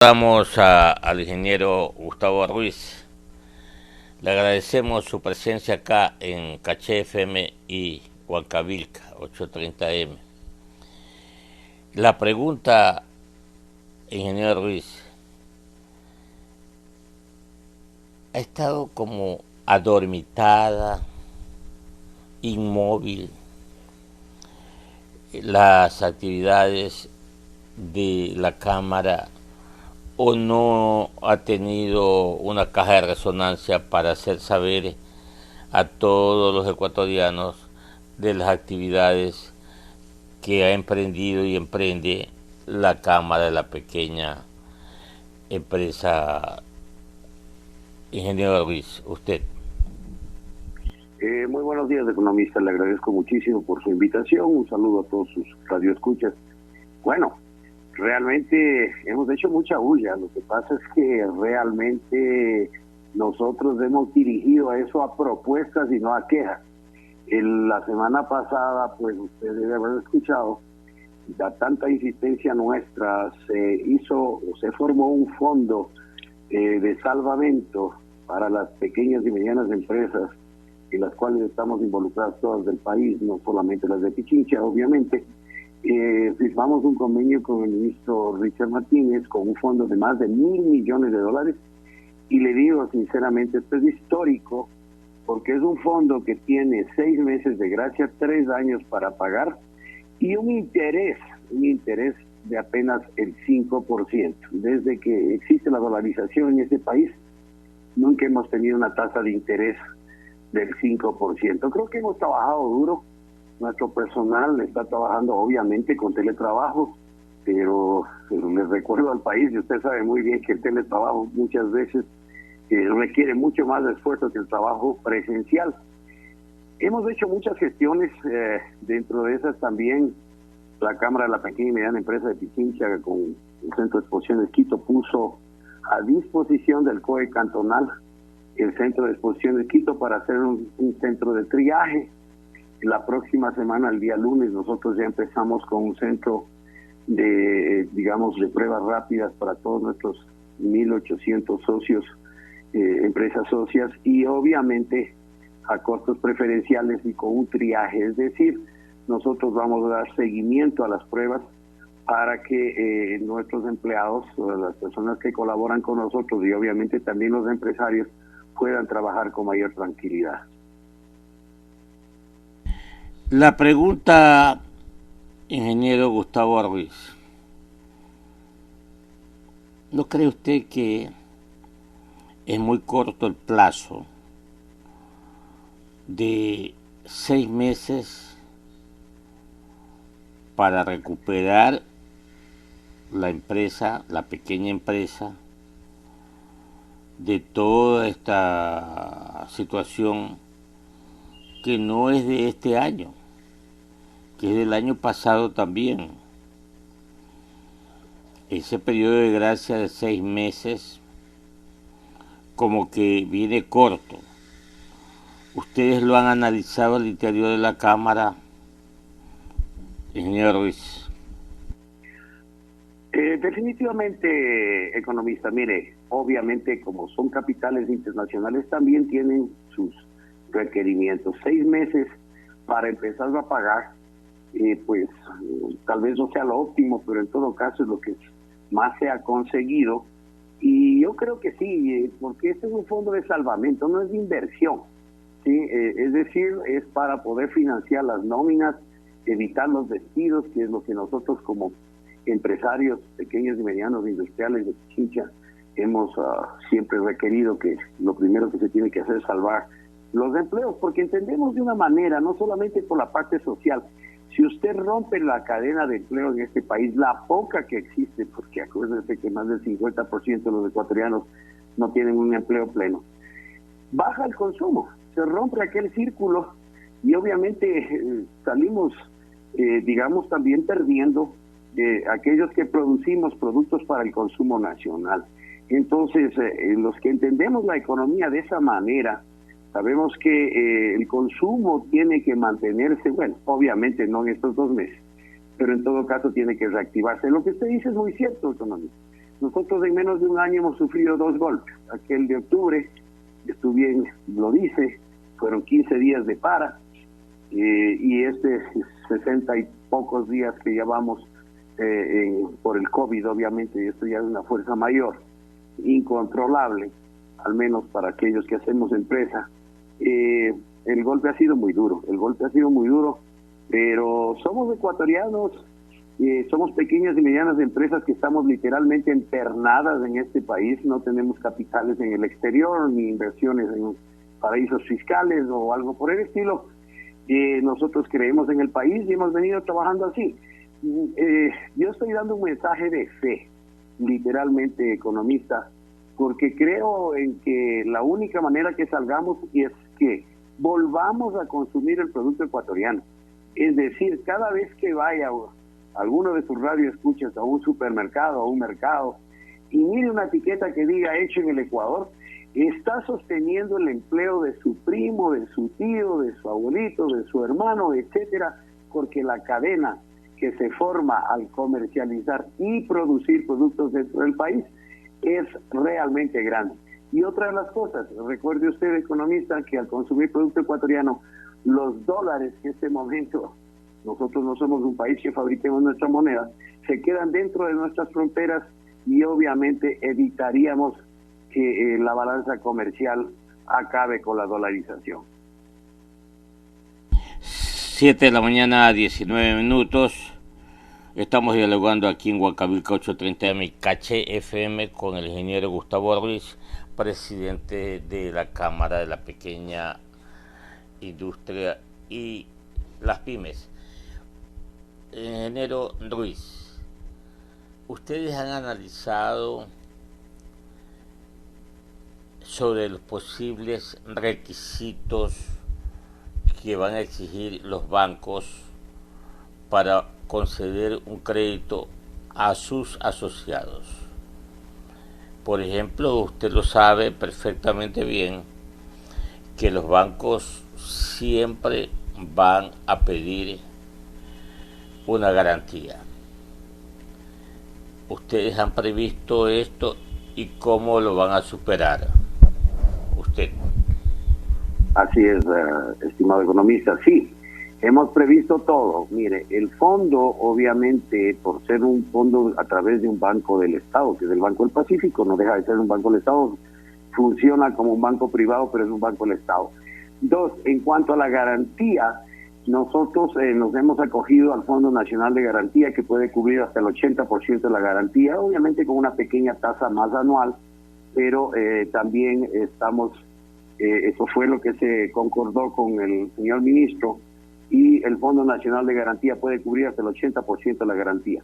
Saludamos al ingeniero Gustavo Ruiz. Le agradecemos su presencia acá en Caché FM y Huancavilca 830M. La pregunta, ingeniero Ruiz, ha estado como adormitada, inmóvil, las actividades de la Cámara, o no ha tenido una caja de resonancia para hacer saber a todos los ecuatorianos de las actividades que ha emprendido y emprende la Cámara de la Pequeña Empresa. Ingeniero Ruiz, usted. Muy buenos días, economista. Le agradezco muchísimo por su invitación. Un saludo a todos sus radioescuchas. Bueno, realmente hemos hecho mucha bulla. Lo que pasa es que realmente nosotros hemos dirigido a eso a propuestas y no a quejas. La semana pasada, pues usted debe haber escuchado, da tanta insistencia nuestra, se formó un fondo de salvamento para las pequeñas y medianas empresas, en las cuales estamos involucradas todas del país, no solamente las de Pichincha, obviamente. Firmamos un convenio con el ministro Richard Martínez con un fondo de más de $1.000 millones, y le digo sinceramente, esto es histórico, porque es un fondo que tiene 6 meses de gracia, 3 años para pagar, y un interés de apenas el 5%. Desde que existe la dolarización en este país, nunca hemos tenido una tasa de interés del 5%. Creo que hemos trabajado duro. Nuestro personal está trabajando obviamente con teletrabajo, pero les recuerdo al país, y usted sabe muy bien que el teletrabajo muchas veces requiere mucho más esfuerzo que el trabajo presencial. Hemos hecho muchas gestiones, dentro de esas también la Cámara de la Pequeña y Mediana Empresa de Pichincha con el Centro de Exposiciones Quito puso a disposición del COE cantonal el Centro de Exposiciones Quito para hacer un centro de triaje. La próxima semana, el día lunes, nosotros ya empezamos con un centro de pruebas rápidas para todos nuestros 1.800 socios, empresas socias, y obviamente a costos preferenciales y con un triaje. Es decir, nosotros vamos a dar seguimiento a las pruebas para que nuestros empleados, las personas que colaboran con nosotros y obviamente también los empresarios puedan trabajar con mayor tranquilidad. La pregunta, ingeniero Gustavo Ruiz, ¿no cree usted que es muy corto el plazo de 6 meses para recuperar la empresa, la pequeña empresa, de toda esta situación que no es de este año, que es del año pasado también? Ese periodo de gracia de 6 meses como que viene corto. ¿Ustedes lo han analizado al interior de la Cámara, ingeniero Ruiz? Definitivamente, economista, mire, obviamente como son capitales internacionales también tienen sus requerimientos. 6 meses para empezar a pagar, pues tal vez no sea lo óptimo, pero en todo caso es lo que más se ha conseguido. Y yo creo que sí, porque este es un fondo de salvamento, no es de inversión, ¿sí? Es decir, es para poder financiar las nóminas, evitar los despidos, que es lo que nosotros como empresarios pequeños y medianos industriales de Pichincha hemos siempre requerido, que lo primero que se tiene que hacer es salvar los empleos, porque entendemos de una manera, no solamente por la parte social. Si usted rompe la cadena de empleo en este país, la poca que existe, porque acuérdense que más del 50% de los ecuatorianos no tienen un empleo pleno, baja el consumo, se rompe aquel círculo y obviamente salimos, también perdiendo aquellos que producimos productos para el consumo nacional. Entonces, los que entendemos la economía de esa manera, sabemos que el consumo tiene que mantenerse, bueno, obviamente no en estos 2 meses, pero en todo caso tiene que reactivarse. Lo que usted dice es muy cierto, economista. Nosotros en menos de un año hemos sufrido 2 golpes. Aquel de octubre, tú bien lo dice, fueron 15 días de para, y este 60 y pocos días que llevamos por el COVID, obviamente, y esto ya es una fuerza mayor, incontrolable, al menos para aquellos que hacemos empresa. El golpe ha sido muy duro, pero somos ecuatorianos, somos pequeñas y medianas empresas que estamos literalmente empernadas en este país, no tenemos capitales en el exterior, ni inversiones en paraísos fiscales o algo por el estilo. Nosotros creemos en el país y hemos venido trabajando así. Yo estoy dando un mensaje de fe, literalmente, economista, porque creo en que la única manera que salgamos es que volvamos a consumir el producto ecuatoriano. Es decir, cada vez que vaya alguno de sus radioescuchas a un supermercado, a un mercado, y mire una etiqueta que diga hecho en el Ecuador, está sosteniendo el empleo de su primo, de su tío, de su abuelito, de su hermano, etcétera, porque la cadena que se forma al comercializar y producir productos dentro del país es realmente grande. Y otra de las cosas, recuerde usted, economista, que al consumir producto ecuatoriano, los dólares que en este momento, nosotros no somos un país que fabriquemos nuestra moneda, se quedan dentro de nuestras fronteras y obviamente evitaríamos que la balanza comercial acabe con la dolarización. 7 de la mañana, 19 minutos. Estamos dialogando aquí en Huancavelica 830M Caché FM con el ingeniero Gustavo Ruiz, presidente de la Cámara de la Pequeña Industria y las Pymes. Ingeniero Ruiz, ¿ustedes han analizado sobre los posibles requisitos que van a exigir los bancos para conceder un crédito a sus asociados? Por ejemplo, usted lo sabe perfectamente bien que los bancos siempre van a pedir una garantía. ¿Ustedes han previsto esto y cómo lo van a superar? Usted. Así es, estimado economista, sí, hemos previsto todo. Mire, el fondo, obviamente, por ser un fondo a través de un banco del Estado, que es el Banco del Pacífico, no deja de ser un banco del Estado, funciona como un banco privado, pero es un banco del Estado. 2, en cuanto a la garantía, nosotros nos hemos acogido al Fondo Nacional de Garantía, que puede cubrir hasta el 80% de la garantía, obviamente con una pequeña tasa más anual, pero también estamos, eso fue lo que se concordó con el señor ministro, y el Fondo Nacional de Garantía puede cubrir hasta el 80% de la garantía.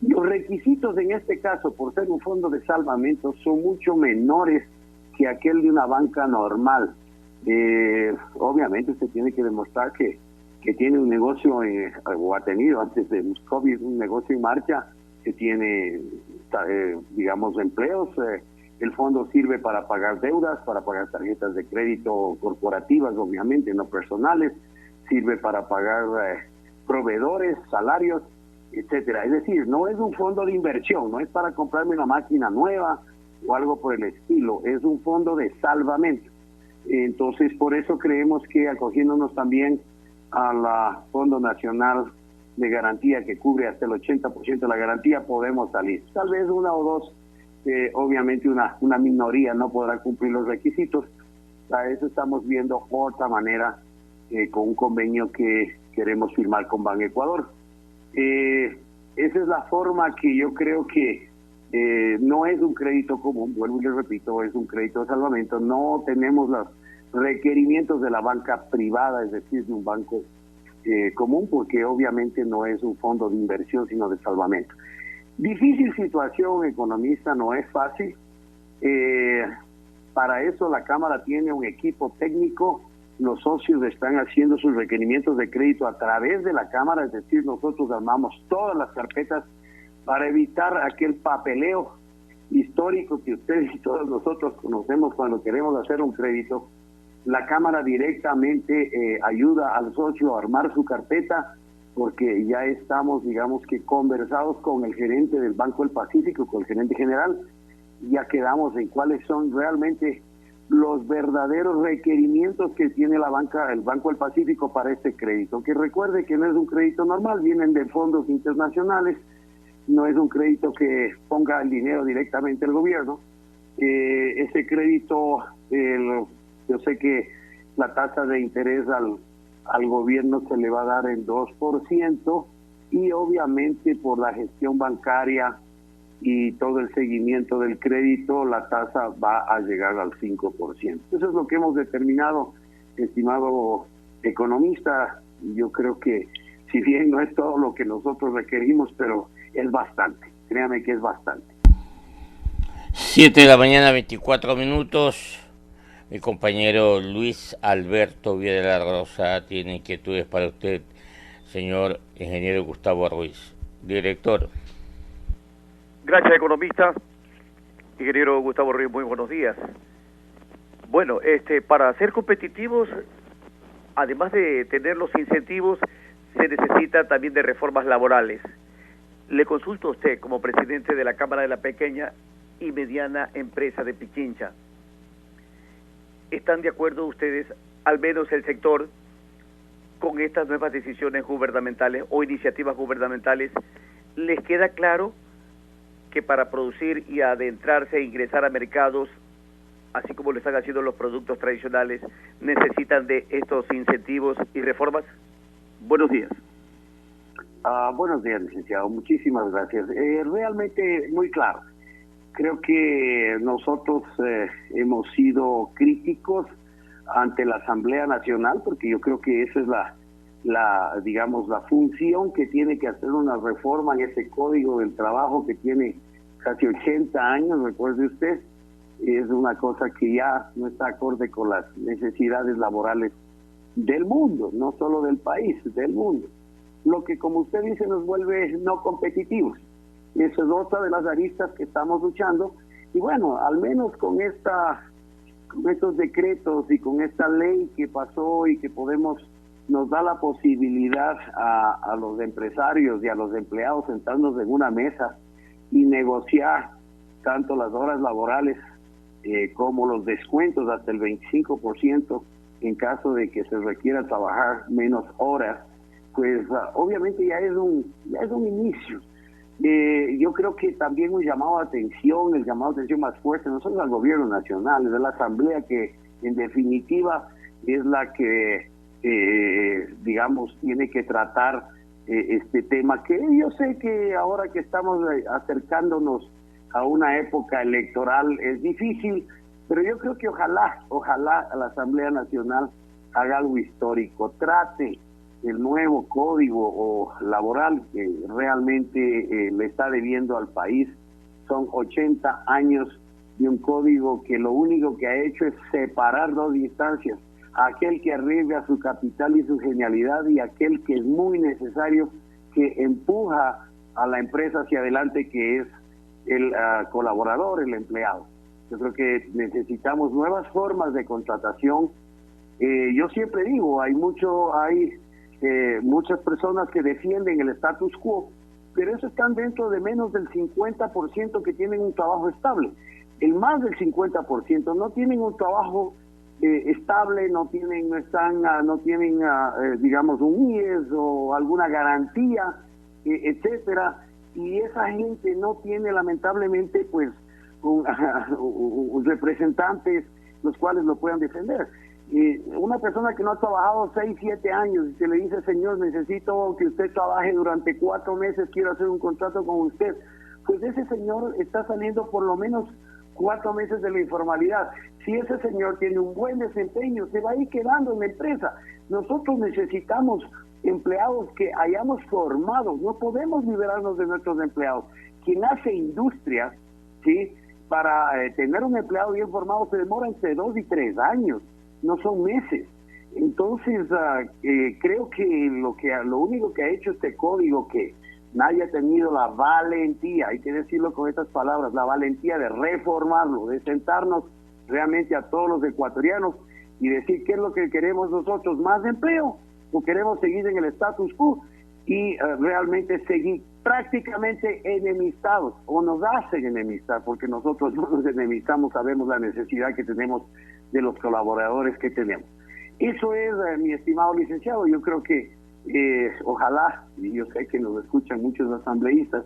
Los requisitos en este caso, por ser un fondo de salvamento, son mucho menores que aquel de una banca normal. Obviamente usted tiene que demostrar que tiene un negocio, o ha tenido antes del COVID un negocio en marcha, que tiene, digamos, empleos. El fondo sirve para pagar deudas, para pagar tarjetas de crédito corporativas, obviamente, no personales, sirve para pagar proveedores, salarios, etcétera. Es decir, no es un fondo de inversión, no es para comprarme una máquina nueva o algo por el estilo, es un fondo de salvamento. Entonces, por eso creemos que acogiéndonos también al Fondo Nacional de Garantía, que cubre hasta el 80% de la garantía, podemos salir. Tal vez una o dos, obviamente una minoría no podrá cumplir los requisitos. Para eso estamos viendo otra manera, con un convenio que queremos firmar con Ban Ecuador. Esa es la forma que yo creo que no es un crédito común, vuelvo y les repito, es un crédito de salvamento. No tenemos los requerimientos de la banca privada, es decir, de un banco común, porque obviamente no es un fondo de inversión, sino de salvamento. Difícil situación, economista, no es fácil. Para eso la Cámara tiene un equipo técnico. Los socios están haciendo sus requerimientos de crédito a través de la Cámara, es decir, nosotros armamos todas las carpetas para evitar aquel papeleo histórico que ustedes y todos nosotros conocemos cuando queremos hacer un crédito. La Cámara directamente ayuda al socio a armar su carpeta porque ya estamos, digamos que conversados con el gerente del Banco del Pacífico, con el gerente general, ya quedamos en cuáles son realmente los verdaderos requerimientos que tiene el Banco del Pacífico para este crédito. Que recuerde que no es un crédito normal, vienen de fondos internacionales, no es un crédito que ponga el dinero directamente el gobierno. Ese crédito, yo sé que la tasa de interés al gobierno se le va a dar en 2%, y obviamente por la gestión bancaria y todo el seguimiento del crédito, la tasa va a llegar al 5%. Eso es lo que hemos determinado, estimado economista. Yo creo que, si bien no es todo lo que nosotros requerimos, pero es bastante, créame que es bastante. 7 de la mañana, 24 minutos. Mi compañero Luis Alberto Villa de la Rosa tiene inquietudes para usted, señor ingeniero Gustavo Ruiz. Director. Gracias, economista. Ingeniero Gustavo Ruiz, muy buenos días. Bueno, para ser competitivos, además de tener los incentivos, se necesita también de reformas laborales. Le consulto a usted, como presidente de la Cámara de la Pequeña y Mediana Empresa de Pichincha, ¿están de acuerdo ustedes, al menos el sector, con estas nuevas decisiones gubernamentales o iniciativas gubernamentales? ¿Les queda claro que para producir y adentrarse e ingresar a mercados, así como lo están haciendo los productos tradicionales, necesitan de estos incentivos y reformas? Buenos días. Buenos días, licenciado. Muchísimas gracias. Realmente muy claro. Creo que nosotros hemos sido críticos ante la Asamblea Nacional, porque yo creo que esa es la función que tiene que hacer una reforma en ese Código del Trabajo que tiene casi 80 años, recuerde usted. Es una cosa que ya no está acorde con las necesidades laborales del mundo, no solo del país, del mundo. Lo que, como usted dice, nos vuelve no competitivos. Esa es otra de las aristas que estamos luchando. Y bueno, al menos con estos decretos y con esta ley que pasó y que nos da la posibilidad a los empresarios y a los empleados sentarnos en una mesa y negociar tanto las horas laborales como los descuentos hasta el 25% en caso de que se requiera trabajar menos horas, pues obviamente ya es un inicio. Yo creo que también el llamado de atención más fuerte, no solo al gobierno nacional, es de la Asamblea, que en definitiva es la que, tiene que tratar este tema, que yo sé que ahora que estamos acercándonos a una época electoral es difícil, pero yo creo que ojalá la Asamblea Nacional haga algo histórico, trate el nuevo código laboral que realmente le está debiendo al país. Son 80 años de un código que lo único que ha hecho es separar dos instancias: aquel que arriesga su capital y su genialidad, y aquel que es muy necesario, que empuja a la empresa hacia adelante, que es el colaborador, el empleado. Yo creo que necesitamos nuevas formas de contratación. Yo siempre digo, hay muchas personas que defienden el status quo, pero eso están dentro de menos del 50% que tienen un trabajo estable. El más del 50% no tienen un trabajo estable, no tienen un IES o alguna garantía, etcétera, y esa gente no tiene, lamentablemente, pues representantes los cuales lo puedan defender. Una persona que no ha trabajado 6, 7 años y se le dice: señor, necesito que usted trabaje durante 4 meses, quiero hacer un contrato con usted, pues ese señor está saliendo por lo menos 4 meses de la informalidad. Si ese señor tiene un buen desempeño, se va a ir quedando en la empresa. Nosotros necesitamos empleados que hayamos formado, no podemos liberarnos de nuestros empleados. Quien hace industria, ¿sí?, para tener un empleado bien formado se demora entre 2 y 3 años, no son meses. Entonces creo que lo único que ha hecho este código, que nadie ha tenido la valentía, hay que decirlo con estas palabras, la valentía de reformarlo, de sentarnos realmente a todos los ecuatorianos y decir qué es lo que queremos nosotros: más empleo, o queremos seguir en el status quo. y realmente seguir prácticamente enemistados, o nos hacen enemistar, porque nosotros no nos enemistamos, sabemos la necesidad que tenemos de los colaboradores que tenemos. Eso es, mi estimado licenciado, yo creo que ojalá, y yo sé que nos escuchan muchos asambleístas,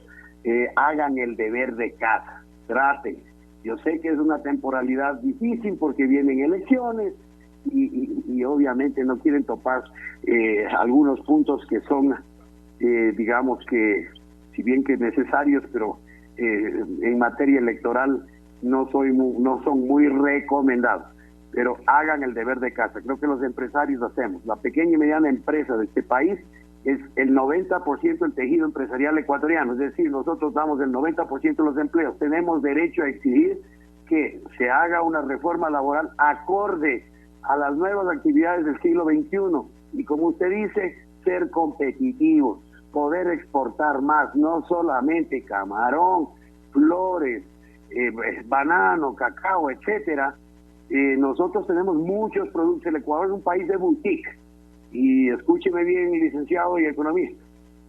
hagan el deber de casa, traten. Yo sé que es una temporalidad difícil porque vienen elecciones y obviamente no quieren topar algunos puntos que son, digamos que, si bien que necesarios, pero en materia electoral no son muy recomendados. Pero hagan el deber de casa. Creo que los empresarios lo hacemos. La pequeña y mediana empresa de este país es el 90% del tejido empresarial ecuatoriano, es decir, nosotros damos el 90% de los empleos. Tenemos derecho a exigir que se haga una reforma laboral acorde a las nuevas actividades del siglo XXI y, como usted dice, ser competitivos, poder exportar más, no solamente camarón, flores, banano, cacao, etcétera. Nosotros tenemos muchos productos. El Ecuador es un país de boutique. Y escúcheme bien, licenciado y economista,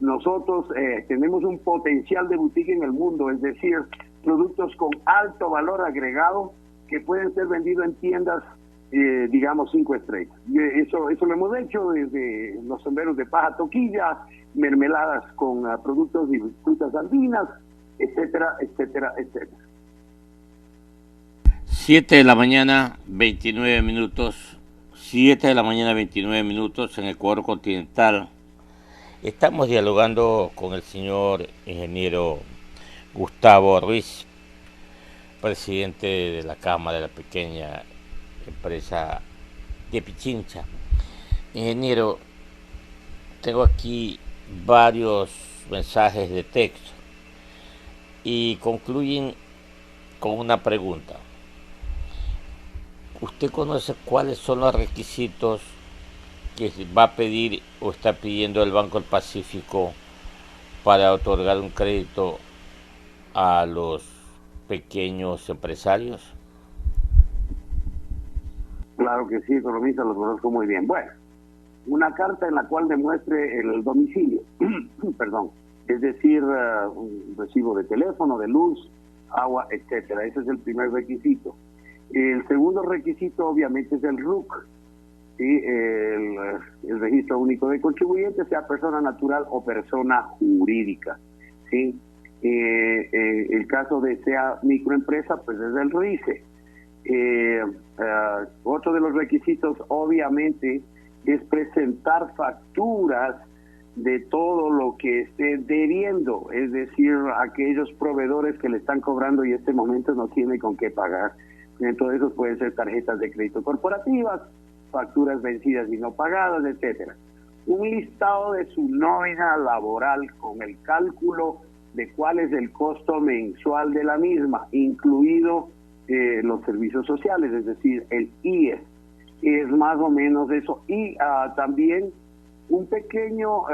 nosotros tenemos un potencial de boutique en el mundo, es decir, productos con alto valor agregado que pueden ser vendidos en tiendas, digamos, 5 estrellas. Eso lo hemos hecho desde los sombreros de paja toquilla, mermeladas con productos y frutas andinas, etcétera, etcétera, etcétera. 7 de la mañana, 29 minutos. 7 de la mañana, 29 minutos en Ecuador continental. Estamos dialogando con el señor ingeniero Gustavo Ruiz, presidente de la Cámara de la Pequeña Empresa de Pichincha. Ingeniero, tengo aquí varios mensajes de texto y concluyen con una pregunta. ¿Usted conoce cuáles son los requisitos que va a pedir o está pidiendo el Banco del Pacífico para otorgar un crédito a los pequeños empresarios? Claro que sí, economista, lo conozco muy bien. Bueno, una carta en la cual demuestre el domicilio, perdón, es decir, un recibo de teléfono, de luz, agua, etcétera. Ese es el primer requisito. El segundo requisito obviamente es el RUC, ¿sí? El registro único de contribuyentes, sea persona natural o persona jurídica, ¿sí? El caso de sea microempresa, pues es el RICE. Otro de los requisitos obviamente es presentar facturas de todo lo que esté debiendo, es decir, aquellos proveedores que le están cobrando y en este momento no tiene con qué pagar. Entonces, esos pueden ser tarjetas de crédito corporativas, facturas vencidas y no pagadas, etcétera. Un listado de su nómina laboral con el cálculo de cuál es el costo mensual de la misma, incluido los servicios sociales, es decir, el IES. Es más o menos eso. Y también un pequeño,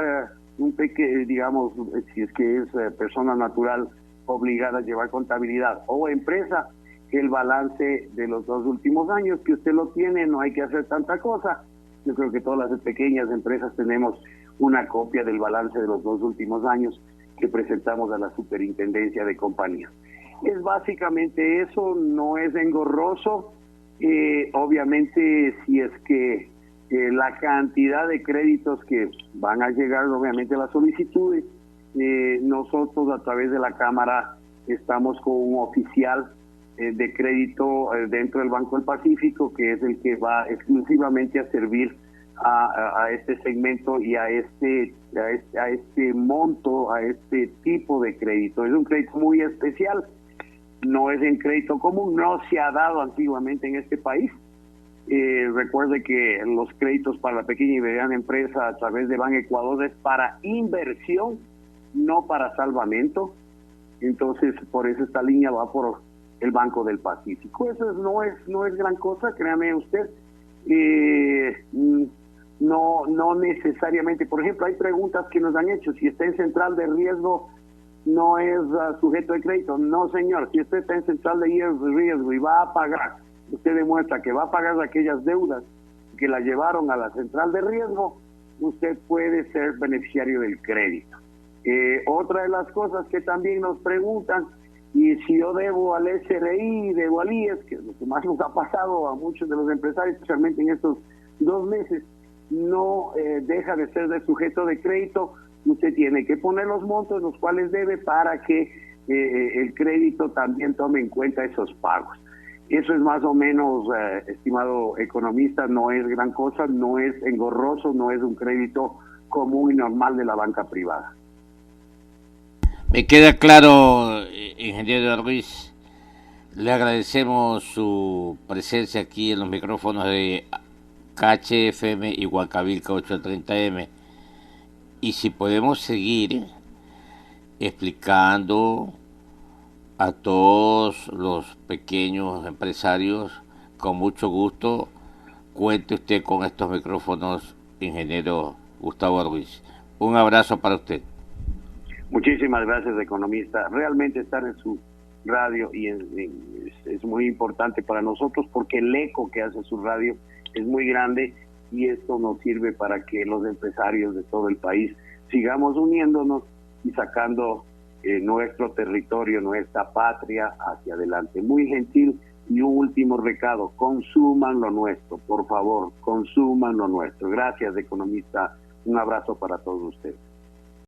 digamos, si es que es persona natural obligada a llevar contabilidad o empresa, el balance de los 2 últimos años, que usted lo tiene, no hay que hacer tanta cosa. Yo creo que todas las pequeñas empresas tenemos una copia del balance de los 2 últimos años que presentamos a la Superintendencia de Compañías. Es básicamente eso, no es engorroso. Obviamente, si es que la cantidad de créditos que van a llegar, obviamente, a las solicitudes, nosotros a través de la Cámara estamos con un oficial de crédito dentro del Banco del Pacífico, que es el que va exclusivamente a servir a este segmento y a este monto, a este tipo de crédito. Es un crédito muy especial, no es en crédito común, no se ha dado antiguamente en este país. Recuerde que los créditos para la pequeña y mediana empresa a través de Ban Ecuador es para inversión, no para salvamento. Entonces, por eso esta línea va por el Banco del Pacífico. Eso no es gran cosa, créame usted. No necesariamente. Por ejemplo, hay preguntas que nos han hecho: si está en central de riesgo, no es sujeto de crédito. No, señor, si usted está en central de riesgo y va a pagar, usted demuestra que va a pagar aquellas deudas que la llevaron a la central de riesgo, usted puede ser beneficiario del crédito. Otra de las cosas que también nos preguntan, y si yo debo al SRI, debo al IES, que es lo que más nos ha pasado a muchos de los empresarios, especialmente en estos 2 meses, no deja de ser de sujeto de crédito. Usted tiene que poner los montos los cuales debe para que el crédito también tome en cuenta esos pagos. Eso es más o menos, estimado economista, no es gran cosa, no es engorroso, no es un crédito común y normal de la banca privada. Me queda claro, ingeniero Ruiz. Le agradecemos su presencia aquí en los micrófonos de KHFM y Huancavilca 830M. Y si podemos seguir explicando a todos los pequeños empresarios, con mucho gusto, cuente usted con estos micrófonos, ingeniero Gustavo Ruiz. Un abrazo para usted. Muchísimas gracias, economista. Realmente estar en su radio y es muy importante para nosotros porque el eco que hace su radio es muy grande y esto nos sirve para que los empresarios de todo el país sigamos uniéndonos y sacando nuestro territorio, nuestra patria hacia adelante. Muy gentil. Y un último recado, consuman lo nuestro, por favor, consuman lo nuestro. Gracias, economista. Un abrazo para todos ustedes.